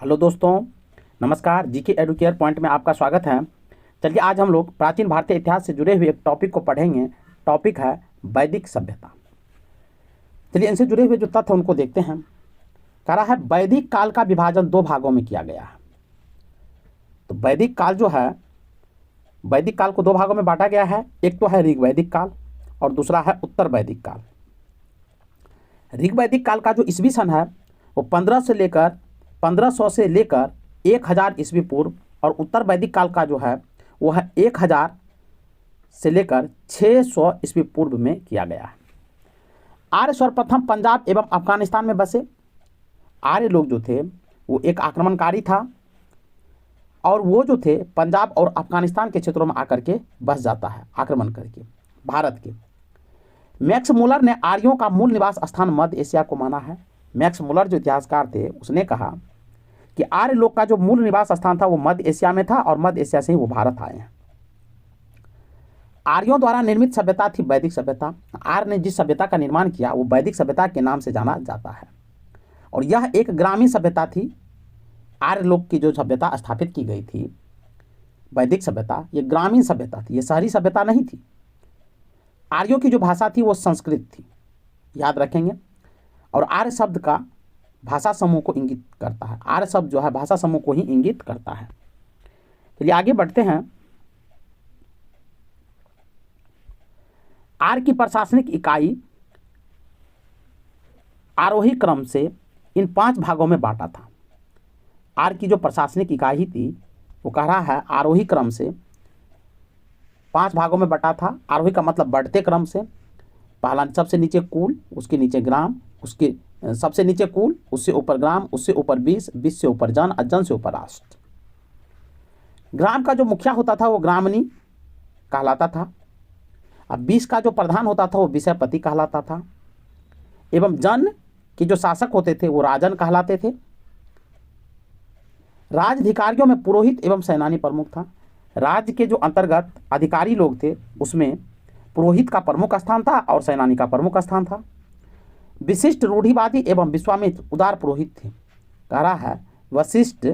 Hello दोस्तों, नमस्कार। GK Educare point में आपका स्वागत है। चलिए आज हम लोग प्राचीन भारतीय इतिहास से जुड़े हुए एक टॉपिक को पढ़ेंगे। टॉपिक है वैदिक सभ्यता। चलिए इनसे जुड़े हुए जो तथ्य उनको देखते हैं। कह रहा है वैदिक काल का विभाजन दो भागों में किया गया है। तो वैदिक काल जो है, वैदिक काल को दो भागों में बांटा गया है। एक तो है ऋग्वैदिक काल और दूसरा है उत्तर वैदिक काल। ऋग्वैदिक काल का जो ईस्वी सन है वो 1500 से लेकर 1000 ईस्वी पूर्व, और उत्तर वैदिक काल का जो है वो है 1000 से लेकर 600 ईस्वी पूर्व में किया गया है। आर्य सर्वप्रथम पंजाब एवं अफगानिस्तान में बसे। आर्य लोग जो थे वो एक आक्रमणकारी था, और वो जो थे पंजाब और अफगानिस्तान के क्षेत्रों में आकर के बस जाता है आक्रमण करके भारत के। मैक्स मुलर ने आर्यों का मूल निवास स्थान मध्य एशिया को माना है। मैक्स मुलर जो इतिहासकार थे उसने कहा कि आर्य लोग का जो मूल निवास स्थान था वो मध्य एशिया में था, और मध्य एशिया से ही वो भारत आए हैं। आर्यों द्वारा निर्मित सभ्यता थी वैदिक सभ्यता। आर्य ने जिस सभ्यता का निर्माण किया वो वैदिक सभ्यता के नाम से जाना जाता है, और यह एक ग्रामीण सभ्यता थी। आर्य लोग की जो सभ्यता स्थापित की गई थी वैदिक सभ्यता, ये ग्रामीण सभ्यता थी, ये शहरी सभ्यता नहीं थी। आर्यों की जो भाषा थी वो संस्कृत थी, याद रखेंगे। और आर्य शब्द का भाषा समूह को इंगित करता है। आर्य शब्द जो है भाषा समूह को ही इंगित करता है। चलिए आगे बढ़ते हैं। आर्य की प्रशासनिक इकाई आरोही क्रम से इन 5 भागों में बांटा था। आर्य की जो प्रशासनिक इकाई थी वो कह रहा है आरोही क्रम से 5 भागों में बटा था। आरोही का मतलब बढ़ते क्रम से। पहला सबसे नीचे कुल, उसके नीचे ग्राम, उसके सबसे नीचे कुल, उससे ऊपर ग्राम, उससे ऊपर 20, 20 से ऊपर जन, और जन से ऊपर राष्ट्र। ग्राम का जो मुखिया होता था वो ग्रामनी कहलाता था। अब 20 का जो प्रधान होता था वो विषयपति कहलाता था, एवं जन के जो शासक होते थे वो राजन कहलाते थे। राजधिकारियों में पुरोहित एवं सेनानी प्रमुख था। राज्य के जो अंतर्गत अधिकारी लोग थे उसमें पुरोहित का प्रमुख स्थान था और सेनानी का प्रमुख स्थान था। विशिष्ट रूढ़िवादी एवं विश्वामित्र उदार पुरोहित थे। कह रहा है वशिष्ठ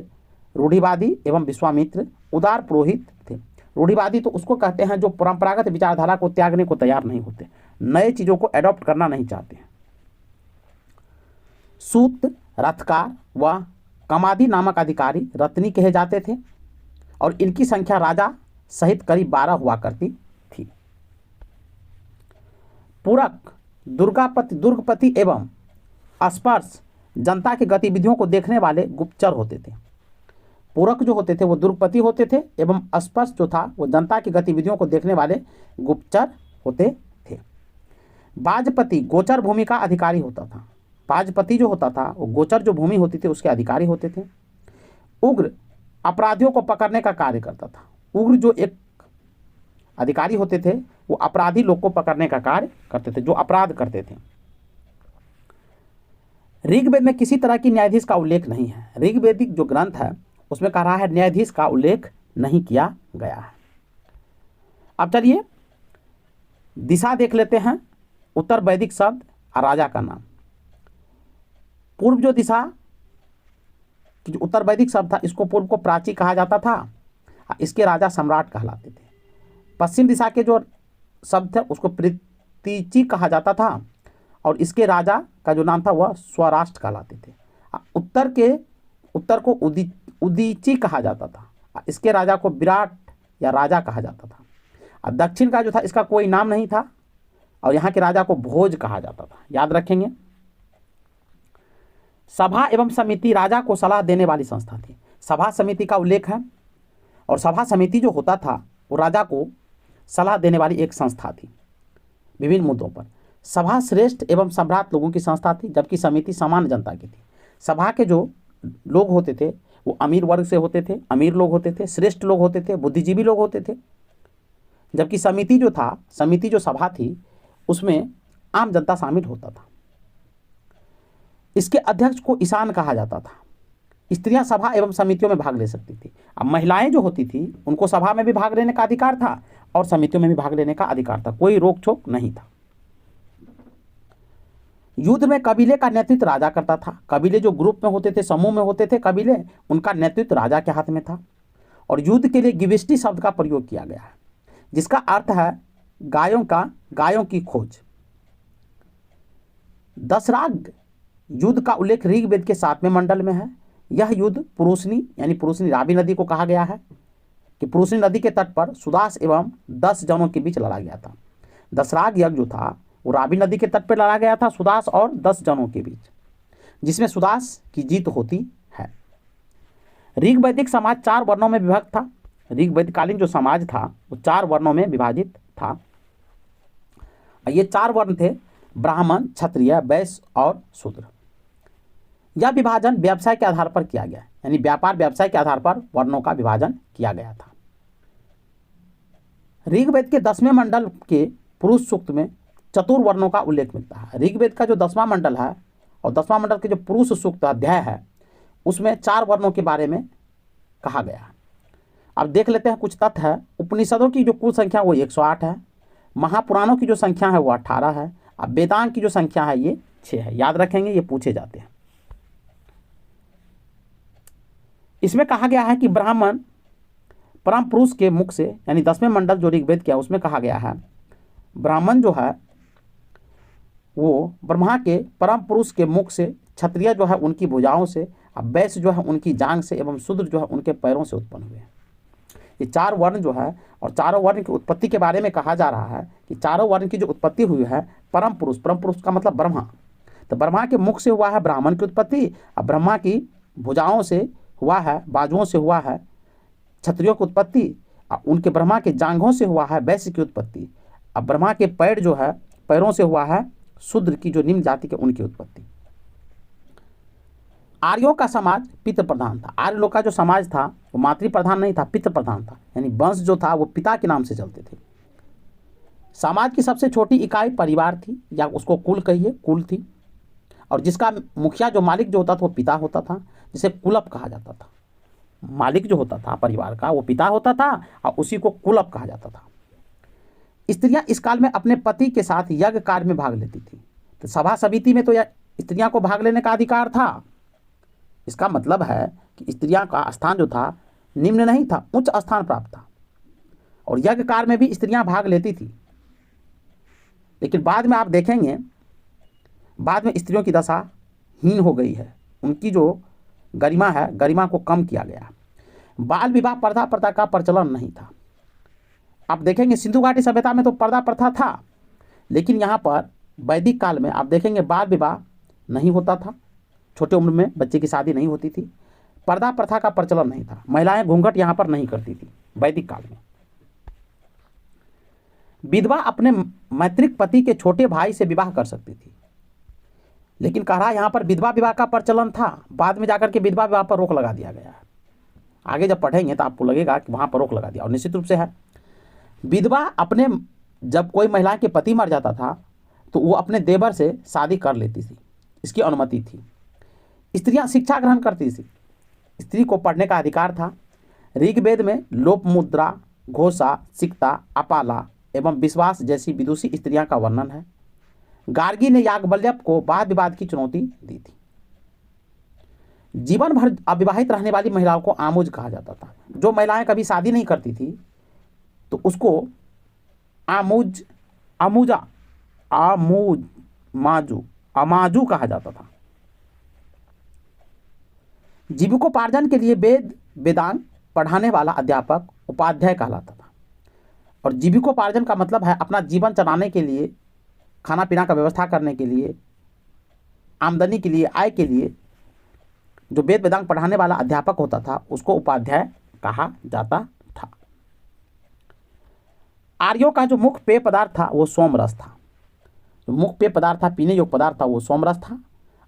रूढ़िवादी एवं विश्वामित्र उदार पुरोहित थे। रूढ़िवादी तो उसको कहते हैं जो परंपरागत विचारधारा को त्यागने को तैयार नहीं होते, नए चीज़ों को एडॉप्ट करना नहीं चाहते हैं। सूत, रथकार व कमादी नामक अधिकारी रत्नी कहे जाते थे, और इनकी संख्या राजा सहित करीब 12 हुआ करती थी। पूरक, दुर्गपति एवं स्पर्श जनता की गतिविधियों को देखने वाले गुप्तचर होते थे। पूरक जो होते थे वो दुर्गपति होते थे, एवं स्पर्श जो था वो जनता की गतिविधियों को देखने वाले गुप्तचर होते थे। बाजपति गोचर भूमि का अधिकारी होता था। बाजपति जो होता था वो गोचर जो भूमि होती थी उसके अधिकारी होते थे। उग्र अपराधियों को पकड़ने का कार्य करता था। उग्र जो एक अधिकारी होते थे वो अपराधी लोग को पकड़ने का कार्य करते थे, जो अपराध करते थे। ऋग्वेद में किसी तरह की न्यायाधीश का उल्लेख नहीं है। ऋग्वेदिक जो ग्रंथ है उसमें कह रहा है न्यायाधीश का उल्लेख नहीं किया गया है। अब चलिए दिशा देख लेते हैं। उत्तर वैदिक शब्द और राजा का नाम। पूर्व जो दिशा कि जो उत्तर वैदिक शब्द था इसको पूर्व को प्राची कहा जाता था, इसके राजा सम्राट कहलाते थे। पश्चिम दिशा के जो शब्द थे उसको प्रतीची कहा जाता था, और इसके राजा का जो नाम था वह स्वराष्ट्र कहलाते थे। उत्तर को उदीची कहा जाता था, इसके राजा को विराट या राजा कहा जाता था। और दक्षिण का जो था इसका कोई नाम नहीं था, और यहाँ के राजा को भोज कहा जाता था, याद रखेंगे। सभा एवं समिति राजा को सलाह देने वाली संस्था थी। सभा समिति का उल्लेख है, और सभा समिति जो होता था वो राजा को सलाह देने वाली एक संस्था थी विभिन्न मुद्दों पर। सभा श्रेष्ठ एवं सम्राट लोगों की संस्था थी, जबकि समिति सामान्य जनता की थी। सभा के जो लोग होते थे वो अमीर वर्ग से होते थे, अमीर लोग होते थे, श्रेष्ठ लोग होते थे, बुद्धिजीवी लोग होते थे। जबकि समिति जो सभा थी उसमें आम जनता शामिल होता था। इसके अध्यक्ष को ईशान कहा जाता था। स्त्रियां सभा एवं समितियों में भाग ले सकती थी। अब महिलाएं जो होती थी उनको सभा में भी भाग लेने का अधिकार था और समितियों में भी भाग लेने का अधिकार था, कोई रोक टोक नहीं था। युद्ध में कबीले का नेतृत्व राजा करता था। कबीले जो ग्रुप में होते थे, समूह में होते थे कबीले, उनका नेतृत्व राजा के हाथ में था। और युद्ध के लिए गिविष्टि शब्द का प्रयोग किया गया है, जिसका अर्थ है गायों की खोज। दशराग युद्ध का उल्लेख ऋग्वेद के 7वें मंडल में है। यह युद्ध पुरुषनी यानी पुरुषनी रावी नदी को कहा गया है कि पुरुषनी नदी के तट पर सुदास एवं 10 जनों के बीच लड़ा गया था। दशराग यज्ञ जो था वो रावी नदी के तट पर लड़ा गया था, सुदास और 10 जनों के बीच, जिसमें सुदास की जीत होती है। ऋग्वैदिक समाज 4 वर्णों में विभक्त था। ऋग्वैदिककालीन जो समाज था वो 4 वर्णों में विभाजित था। ये 4 वर्ण थे ब्राह्मण, क्षत्रिय, वैश्य और शूद्र। यह विभाजन व्यवसाय के आधार पर किया गया, यानी व्यापार व्यवसाय के आधार पर वर्णों का विभाजन किया गया था। ऋग्वेद के 10वें मंडल के पुरुष सूक्त में चतुर्वर्णों का उल्लेख मिलता है। ऋग्वेद का जो 10वां मंडल है और 10वां मंडल के जो पुरुष सूक्त अध्याय है उसमें 4 वर्णों के बारे में कहा गया है। अब देख लेते हैं कुछ तथ्य है। उपनिषदों की जो कुल संख्या वो 108 है। महापुराणों की जो संख्या है वो 18 है। अब वेदांत की जो संख्या है ये 6 है। याद रखेंगे, ये पूछे जाते हैं। इसमें कहा गया है कि ब्राह्मण परम पुरुष के मुख से, यानी 10वें मंडल जो ऋग्वेद किया उसमें कहा गया है ब्राह्मण जो है वो ब्रह्मा के परम पुरुष के मुख से, क्षत्रिय जो है उनकी भुजाओं से, अब वैश्य जो है उनकी जांघ से एवं शूद्र जो है उनके पैरों से उत्पन्न हुए। ये 4 वर्ण जो है और चारों वर्ण की उत्पत्ति के बारे में कहा जा रहा है कि चारों वर्ण की जो उत्पत्ति हुई है परम पुरुष का मतलब ब्रह्मा, तो ब्रह्मा के मुख से हुआ है ब्राह्मण की उत्पत्ति। अब ब्रह्मा की भुजाओं से हुआ है, बाजुओं से हुआ है क्षत्रियों की उत्पत्ति। उनके ब्रह्मा के जांघों से हुआ है वैश्य की उत्पत्ति। अब ब्रह्मा के पैर जो है पैरों से हुआ है शूद्र की, जो निम्न जाति के उनकी उत्पत्ति। आर्यों का समाज पितृ प्रधान था। आर्य लोग का जो समाज था वो मातृ प्रधान नहीं था, पितृ प्रधान था, यानी वंश जो था वो पिता के नाम से चलते थे। समाज की सबसे छोटी इकाई परिवार थी, या उसको कुल कहिए, कुल थी। और जिसका मुखिया जो मालिक जो होता था वो पिता होता था, जिसे कुलप कहा जाता था। मालिक जो होता था परिवार का वो पिता होता था और उसी को कुलप कहा जाता था। स्त्रियां इस काल में अपने पति के साथ यज्ञ कार्य में भाग लेती थी। तो सभा समिति में तो स्त्रियां को भाग लेने का अधिकार था। इसका मतलब है कि स्त्रियां का स्थान जो था निम्न नहीं था, उच्च स्थान प्राप्त था। और यज्ञ कार्य में भी स्त्रियां भाग लेती थी। लेकिन बाद में आप देखेंगे, बाद में स्त्रियों की दशा हीन हो गई है। उनकी जो गरिमा है, गरिमा को कम किया गया। बाल विवाह पर्दा प्रथा का प्रचलन नहीं था। आप देखेंगे सिंधु घाटी सभ्यता में तो पर्दा प्रथा था, लेकिन यहाँ पर वैदिक काल में आप देखेंगे बाल विवाह नहीं होता था। छोटे उम्र में बच्चे की शादी नहीं होती थी। पर्दा प्रथा का प्रचलन नहीं था। महिलाएं घूंघट यहाँ पर नहीं करती थी वैदिक काल में। विधवा अपने मैत्रिक पति के छोटे भाई से विवाह कर सकती थी। लेकिन कह रहा यहाँ पर विधवा विवाह का प्रचलन था, बाद में जाकर के विधवा विवाह पर रोक लगा दिया गया है। आगे जब पढ़ेंगे तो आपको लगेगा कि वहाँ पर रोक लगा दिया, और निश्चित रूप से है। विधवा अपने, जब कोई महिला के पति मर जाता था तो वो अपने देवर से शादी कर लेती थी, इसकी अनुमति थी। स्त्रियां शिक्षा ग्रहण करती थी, स्त्री को पढ़ने का अधिकार था। ऋग्वेद में लोपमुद्रा, घोषा, सिक्ता, अपाला एवं विश्वास जैसी विदुषी स्त्रियां का वर्णन है। गार्गी ने याज्ञवल्क्य को वाद विवाद की चुनौती दी थी। जीवन भर अविवाहित रहने वाली महिलाओं को आमुज कहा जाता था। जो महिलाएं कभी शादी नहीं करती थी तो उसको अमाजू कहा जाता था। जीविकोपार्जन के लिए वेदांत पढ़ाने वाला अध्यापक उपाध्याय कहलाता था। और जीविकोपार्जन का मतलब है अपना जीवन चलाने के लिए, खाना पीना का व्यवस्था करने के लिए, आमदनी के लिए, आय के लिए जो वेदांत पढ़ाने वाला अध्यापक होता था उसको उपाध्याय कहा जाता था। आर्यों का जो मुख्य पेय पदार्थ था वो सोमरस था। जो मुख्य पेय पदार्थ था, पीने योग्य पदार्थ था, वो सोमरस था।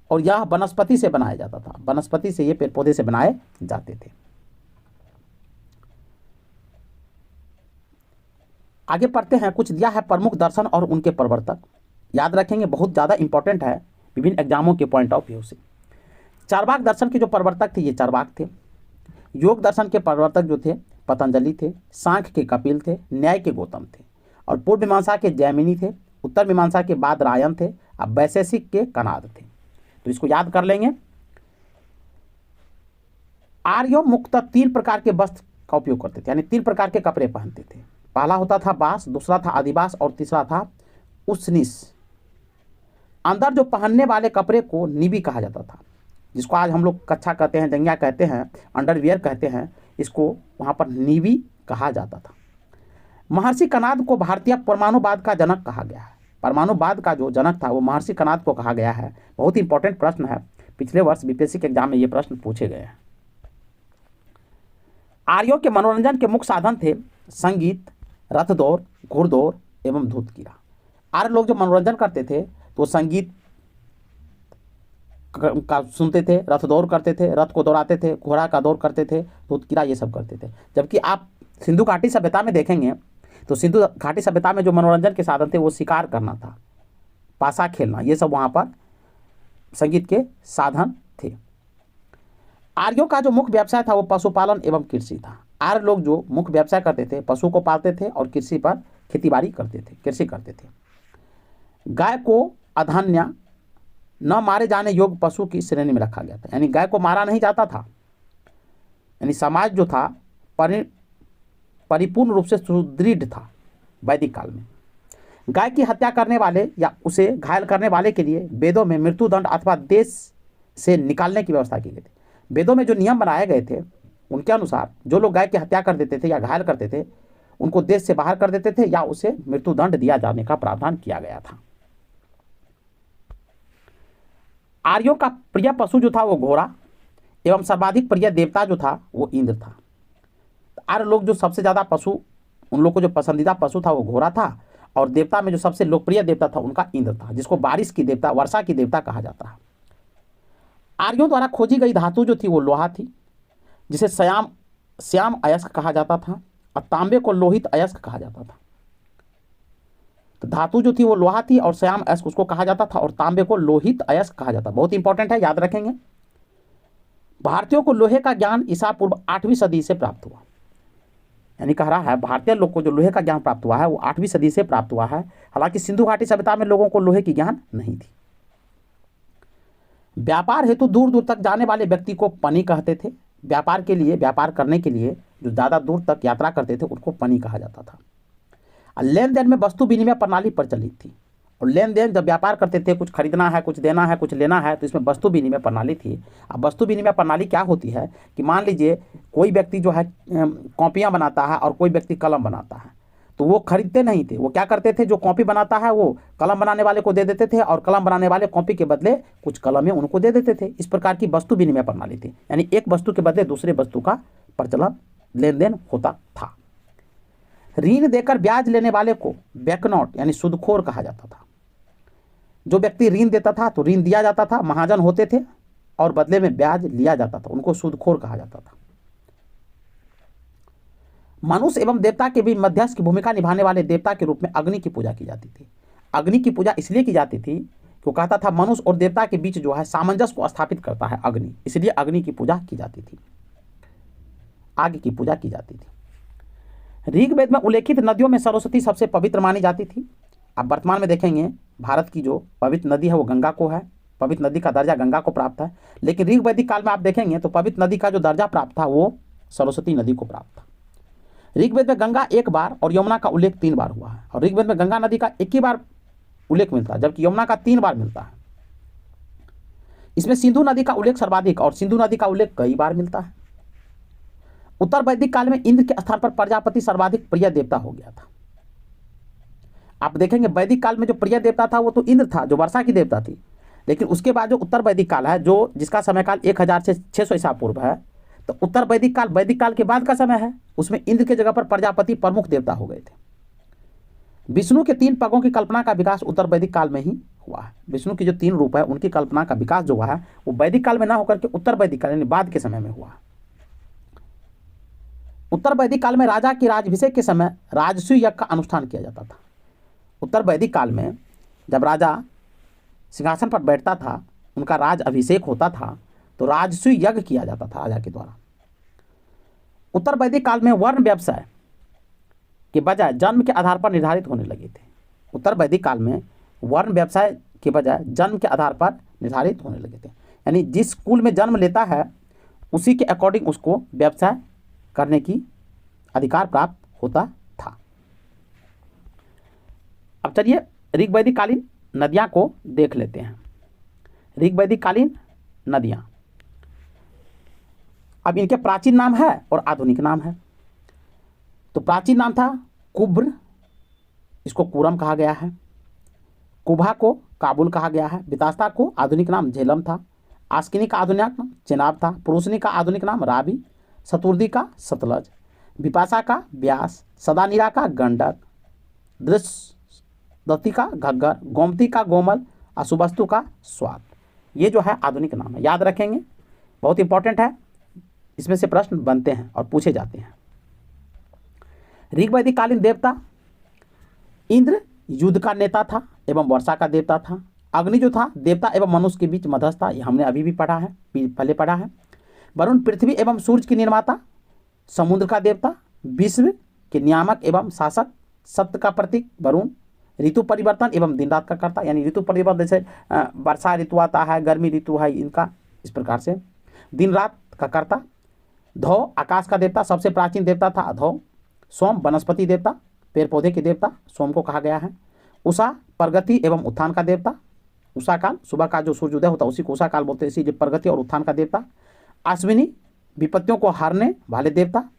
और यह वनस्पति से बनाया जाता था। वनस्पति से, ये पेड़ पौधे से बनाए जाते थे। आगे पढ़ते हैं। कुछ दिया है प्रमुख दर्शन और उनके प्रवर्तक। याद रखेंगे, बहुत ज़्यादा इंपॉर्टेंट है विभिन्न एग्जामों के पॉइंट ऑफ व्यू से। चार्वाक दर्शन के जो प्रवर्तक थे ये चार्वाक थे। योग दर्शन के प्रवर्तक जो थे पतंजलि थे। सांख्य के कपिल थे। न्याय के गौतम थे। और पूर्व मीमांसा के जैमिनी थे। उत्तर मीमांसा के बाद रायन थे। अब वैशेषिक के कनाद थे। तो इसको याद कर लेंगे। आर्यों मुख्यतः 3 प्रकार के वस्त्र का उपयोग करते थे, यानी 3 प्रकार के कपड़े पहनते थे। पहला होता था बास, दूसरा था आदिवास और तीसरा था उष्णिस। अंदर जो पहनने वाले कपड़े को निबी कहा जाता था, जिसको आज हम लोग कच्छा कहते हैं, जंगिया कहते हैं, अंडरवियर कहते हैं, इसको वहाँ पर निबी कहा जाता था। महर्षि कनाद को भारतीय परमाणुवाद का जनक कहा गया है। परमाणुवाद का जो जनक था वो महर्षि कनाद को कहा गया है। बहुत इंपॉर्टेंट प्रश्न है, पिछले वर्ष बीपीएससी के एग्जाम में ये प्रश्न पूछे गए हैं। आर्यों के मनोरंजन के मुख्य साधन थे संगीत, रथ दौड़, घुड़दौड़ एवं धूत कीड़ा। आर्य लोग जो मनोरंजन करते थे तो संगीत का सुनते थे, रथ दौड़ करते थे, रथ को दौड़ाते थे, घोड़ा का दौड़ करते थे, धूत कीड़ा ये सब करते थे। जबकि आप सिंधु घाटी सभ्यता में देखेंगे तो सिंधु घाटी सभ्यता में जो मनोरंजन के साधन थे वो शिकार करना था, पासा खेलना, ये सब वहाँ पर संगीत के साधन थे। आर्यों का जो मुख्य व्यवसाय था वो पशुपालन एवं कृषि था। आर्य लोग जो मुख्य व्यवसाय करते थे, पशु को पालते थे और कृषि पर खेतीबाड़ी करते थे, कृषि करते थे। गाय को अधन्या न मारे जाने योग्य पशु की श्रेणी में रखा गया था, यानी गाय को मारा नहीं जाता था। यानी समाज जो था परिपूर्ण रूप से सुदृढ़ था वैदिक काल में। गाय की हत्या करने वाले या उसे घायल करने वाले के लिए वेदों में मृत्युदंड अथवा देश से निकालने की व्यवस्था की गई थी। वेदों में जो नियम बनाए गए थे उनके अनुसार जो लोग गाय की हत्या कर देते थे या घायल करते थे उनको देश से बाहर कर देते थे या उसे मृत्युदंड दिया जाने का प्रावधान किया गया था। आर्यों का प्रिय पशु जो था वो घोड़ा एवं सर्वाधिक प्रिय देवता जो था वो इंद्र था। आर्य लोग जो सबसे ज़्यादा पशु, उन लोग को जो पसंदीदा पशु था वो घोड़ा था और देवता में जो सबसे लोकप्रिय देवता था उनका इंद्र था, जिसको बारिश की देवता, वर्षा की देवता कहा जाता है। आर्यों द्वारा खोजी गई धातु जो थी वो लोहा थी, जिसे श्याम अयस्क कहा जाता था और तांबे को लोहित अयस्क कहा जाता था। तो धातु जो थी वो लोहा थी और श्याम अयस्क उसको कहा जाता था और तांबे को लोहित अयस्क कहा जाता। बहुत इंपॉर्टेंट है, याद रखेंगे। भारतीयों को लोहे का ज्ञान ईसा पूर्व 8वीं सदी से प्राप्त हुआ, यानी कह रहा है भारतीय लोग को जो लोहे का ज्ञान प्राप्त हुआ है वो 8वीं सदी से प्राप्त हुआ है। हालांकि सिंधु घाटी सभ्यता में लोगों को लोहे की ज्ञान नहीं थी। व्यापार हेतु दूर दूर तक जाने वाले व्यक्ति को पनी कहते थे। व्यापार के लिए, व्यापार करने के लिए जो ज़्यादा दूर तक यात्रा करते थे उनको पनी कहा जाता था। लेन देन में वस्तु विनिमय प्रणाली प्रचलित थी और लेन देन जब व्यापार करते थे, कुछ खरीदना है, कुछ देना है, कुछ लेना है, तो इसमें वस्तु विनिमय प्रणाली थी। अब वस्तु विनिमय प्रणाली क्या होती है कि मान लीजिए कोई व्यक्ति जो है कॉपियाँ बनाता है और कोई व्यक्ति कलम बनाता है, तो वो खरीदते नहीं थे। वो क्या करते थे, जो कॉपी बनाता है वो कलम बनाने वाले को दे देते थे और कलम बनाने वाले कॉपी के बदले कुछ कलमें उनको दे देते थे। इस प्रकार की वस्तु विनिमय प्रणाली थी, यानी एक वस्तु के बदले दूसरे वस्तु का प्रचलन, लेन देन होता था। ऋण देकर ब्याज लेने वाले को बैकनॉट यानी सूदखोर कहा जाता था। जो व्यक्ति ऋण देता था तो ऋण दिया जाता था, महाजन होते थे और बदले में ब्याज लिया जाता था, उनको सूदखोर कहा जाता था। मनुष्य एवं देवता के बीच मध्यस्थ की भूमिका निभाने वाले देवता के रूप में अग्नि की पूजा की जाती थी। अग्नि की पूजा इसलिए की जाती थी कि वो कहता था मनुष्य और देवता के बीच जो है सामंजस्य को स्थापित करता है अग्नि, इसलिए अग्नि की पूजा की जाती थी, आग की पूजा की जाती थी। ऋग्वेद में उल्लेखित नदियों में सरस्वती सबसे पवित्र मानी जाती थी। अब वर्तमान में देखेंगे भारत की जो पवित्र नदी है वो गंगा को है, पवित्र नदी का दर्जा गंगा को प्राप्त है। लेकिन ऋग्वैदिक काल में आप देखेंगे तो पवित्र नदी का जो दर्जा प्राप्त था वो सरस्वती नदी को प्राप्त था। ऋग्वेद में गंगा 1 बार और यमुना का उल्लेख 3 बार हुआ है और ऋग्वेद में गंगा नदी का 1 ही बार उल्लेख मिलता है, जबकि यमुना का 3 बार मिलता है। इसमें सिंधु नदी का उल्लेख सर्वाधिक और सिंधु नदी का उल्लेख कई बार मिलता है। उत्तर वैदिक काल में इंद्र के स्थान पर प्रजापति सर्वाधिक प्रिय देवता हो गया था। आप देखेंगे वैदिक काल में जो प्रिय देवता था वो तो इंद्र था, जो वर्षा की देवता थी। लेकिन उसके बाद जो उत्तर वैदिक काल है, जो जिसका समय काल 1000 से 600 ईसा पूर्व है, तो उत्तर वैदिक काल के बाद का समय है, उसमें इंद्र के जगह पर प्रजापति प्रमुख देवता हो गए थे। विष्णु के 3 पगों की कल्पना का विकास उत्तर वैदिक काल में ही हुआ है। विष्णु की जो 3 रूप है उनकी कल्पना का विकास जो हुआ है वो वैदिक काल में ना होकर के उत्तर वैदिक काल यानी बाद के समय में हुआ है। उत्तर वैदिक काल में राजा के राजाभिषेक के समय राजसूय यज्ञ का अनुष्ठान किया जाता था। उत्तर वैदिक काल में जब राजा सिंहासन पर बैठता था, उनका राज अभिषेक होता था, तो राजसूय यज्ञ किया जाता था राजा के द्वारा। उत्तर वैदिक काल में वर्ण व्यवसाय के बजाय जन्म के आधार पर निर्धारित होने लगे थे। उत्तर वैदिक काल में वर्ण व्यवसाय के बजाय जन्म के आधार पर निर्धारित होने लगे थे। यानी जिस कुल में जन्म लेता है उसी के अकॉर्डिंग उसको व्यवसाय करने की अधिकार प्राप्त होता था। अब चलिए ऋग्वैदिक कालीन नदियाँ को देख लेते हैं। ऋग्वैदिक कालीन नदियाँ, अब इनके प्राचीन नाम है और आधुनिक नाम है। तो प्राचीन नाम था कुब्र, इसको कूरम कहा गया है। कुभा को काबुल कहा गया है। वितास्ता को आधुनिक नाम झेलम था। आस्किनी का आधुनिक नाम चेनाब था। पुरुषनी का आधुनिक नाम रावी। शतुर्दी का सतलज। विपाशा का व्यास। सदानीरा का गंडक। दृष्टि का घग्गर। गोमती का गोमल। अशुभस्तु का स्वात। ये जो है आधुनिक नाम है, याद रखेंगे, बहुत इंपॉर्टेंट है। इसमें से प्रश्न बनते हैं और पूछे जाते हैं। ऋग्वैदिक कालीन देवता इंद्र युद्ध का नेता था एवं वर्षा का देवता था। अग्नि जो था देवता एवं मनुष्य के बीच मध्यस्थ था, ये हमने अभी भी पढ़ा है, पहले पढ़ा है। वरुण पृथ्वी एवं सूर्य की निर्माता। समुद्र का देवता। विश्व के नियामक एवं शासक। सत्य का प्रतीक वरुण। ऋतु परिवर्तन एवं दिन रात का कर्ता, यानी ऋतु परिवर्तन जैसे वर्षा ऋतु आता है, गर्मी ऋतु है, इनका इस प्रकार से दिन रात का कर्ता। धौ आकाश का देवता, सबसे प्राचीन देवता था अधौ। सोम वनस्पति देवता, पेड़ पौधे के देवता सोम को कहा गया है। उषा प्रगति एवं उत्थान का देवता। उषा काल सुबह का जो सूर्योदय होता है उसी को उषा काल बोलते हैं, इसीलिए प्रगति और उत्थान का देवता। अश्विनी विपत्तियों को हारने वाले देवता।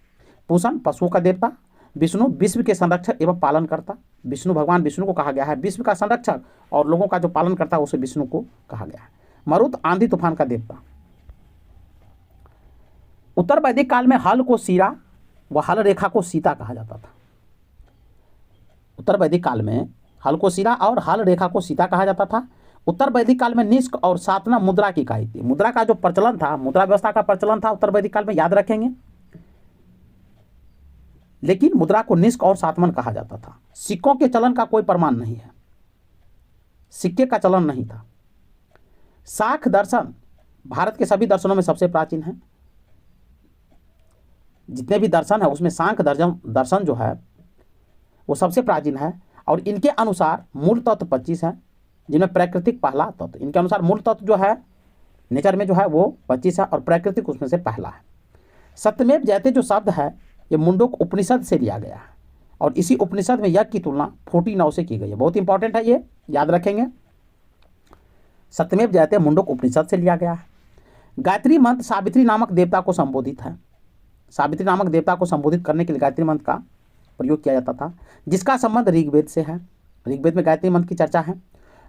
पूषण पशुओं का देवता। विष्णु विश्व के संरक्षक एवं पालन करता। विष्णु भगवान विष्णु को कहा गया है विश्व का संरक्षक और लोगों का जो पालन करता है उसे विष्णु को कहा गया है। मरुत आंधी तूफान का देवता। उत्तर वैदिक काल में हल को सीरा व हल रेखा को सीता कहा जाता था। उत्तर वैदिक काल में हल को सीरा और हल रेखा को सीता कहा जाता था। उत्तर वैदिक काल में निष्क और सातना मुद्रा की इकाई थी। मुद्रा का जो प्रचलन था, मुद्रा व्यवस्था का प्रचलन था उत्तर वैदिक काल में, याद रखेंगे। लेकिन मुद्रा को निष्क और सातमन कहा जाता था। सिक्कों के चलन का कोई प्रमाण नहीं है, सिक्के का चलन नहीं था। शाख दर्शन भारत के सभी दर्शनों में सबसे प्राचीन है। जितने भी दर्शन है उसमें सांख्य दर्शन जो है वो सबसे प्राचीन है और इनके अनुसार मूल तत्व 25 है, जिनमें प्राकृतिक पहला तत्व, इनके अनुसार मूल तत्व जो है नेचर में जो है वो 25 है और प्राकृतिक उसमें से पहला है। सत्यमेव जयते जो शब्द है ये मुंडक उपनिषद से लिया गया है और इसी उपनिषद में यज्ञ की तुलना 49 से की गई है। बहुत इंपॉर्टेंट है, ये याद रखेंगे। सत्यमेव जयते मुंडक उपनिषद से लिया गया है। गायत्री मंत्र सावित्री नामक देवता को संबोधित है। सावित्री नामक देवता को संबोधित करने के लिए गायत्री मंत्र का प्रयोग किया जाता था, जिसका संबंध ऋग्वेद से है। ऋग्वेद में गायत्री मंत्र की चर्चा है।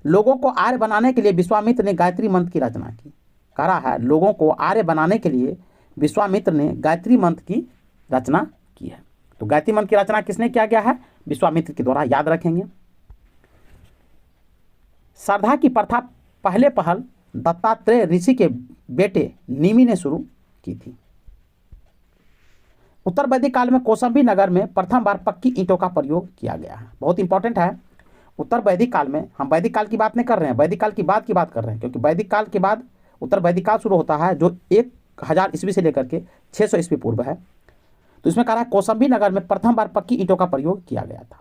लोगों को आर्य बनाने के लिए विश्वामित्र ने गायत्री मंत्र की रचना की। कह रहा है लोगों को आर्य बनाने के लिए विश्वामित्र ने गायत्री मंत्र की रचना की है। तो गायत्री मंत्र की रचना किसने किया गया है? विश्वामित्र के द्वारा, याद रखेंगे। श्रद्धा की प्रथा पहले पहल दत्तात्रेय ऋषि के बेटे निमि ने शुरू की थी। उत्तर वैदिक काल में कौशाम्बी नगर में प्रथम बार पक्की ईंटों का प्रयोग किया गया है। बहुत इंपॉर्टेंट है। उत्तर वैदिक काल में, हम वैदिक काल की बात नहीं कर रहे हैं, वैदिक काल की बात कर रहे हैं, क्योंकि वैदिक काल के बाद उत्तर वैदिक काल शुरू होता है जो 1000 ईस्वी से लेकर के 600 ईस्वी पूर्व है। तो इसमें कह रहा है कौशाम्बी नगर में प्रथम बार पक्की ईंटों का प्रयोग किया गया था।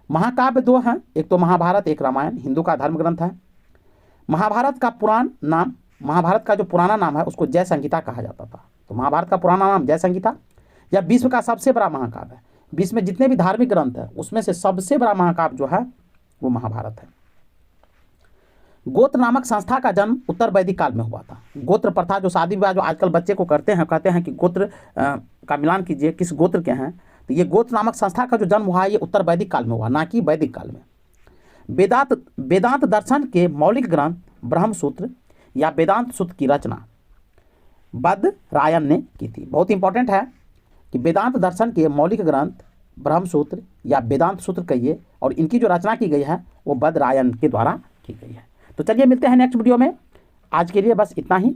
महाकाव्य 2 हैं, एक तो महाभारत, एक रामायण, हिंदू का धर्म ग्रंथ है। महाभारत का जो पुराना नाम है उसको जय संहिता कहा जाता था। तो महाभारत का पुराना नाम जय संहिता, यह विश्व का सबसे बड़ा महाकाव्य है। विश्व में जितने भी धार्मिक ग्रंथ है उसमें से सबसे बड़ा महाकाव्य जो है वो महाभारत है। गोत्र नामक संस्था का जन्म उत्तर वैदिक काल में हुआ था। गोत्र प्रथा जो शादी विवाह जो आजकल बच्चे को करते हैं, कहते हैं कि गोत्र का मिलान कीजिए, किस गोत्र के हैं, तो ये गोत्र नामक संस्था का जो जन्म हुआ है ये उत्तर वैदिक काल में हुआ, ना कि वैदिक काल में। वेदांत दर्शन के मौलिक ग्रंथ ब्रह्मसूत्र या वेदांत सूत्र की रचना बदरायण ने की थी। बहुत इंपॉर्टेंट है कि वेदांत दर्शन के मौलिक ग्रंथ ब्रह्मसूत्र या वेदांत सूत्र कहिए और इनकी जो रचना की गई है वो बदरायण के द्वारा की गई है। तो चलिए मिलते हैं नेक्स्ट वीडियो में। आज के लिए बस इतना ही।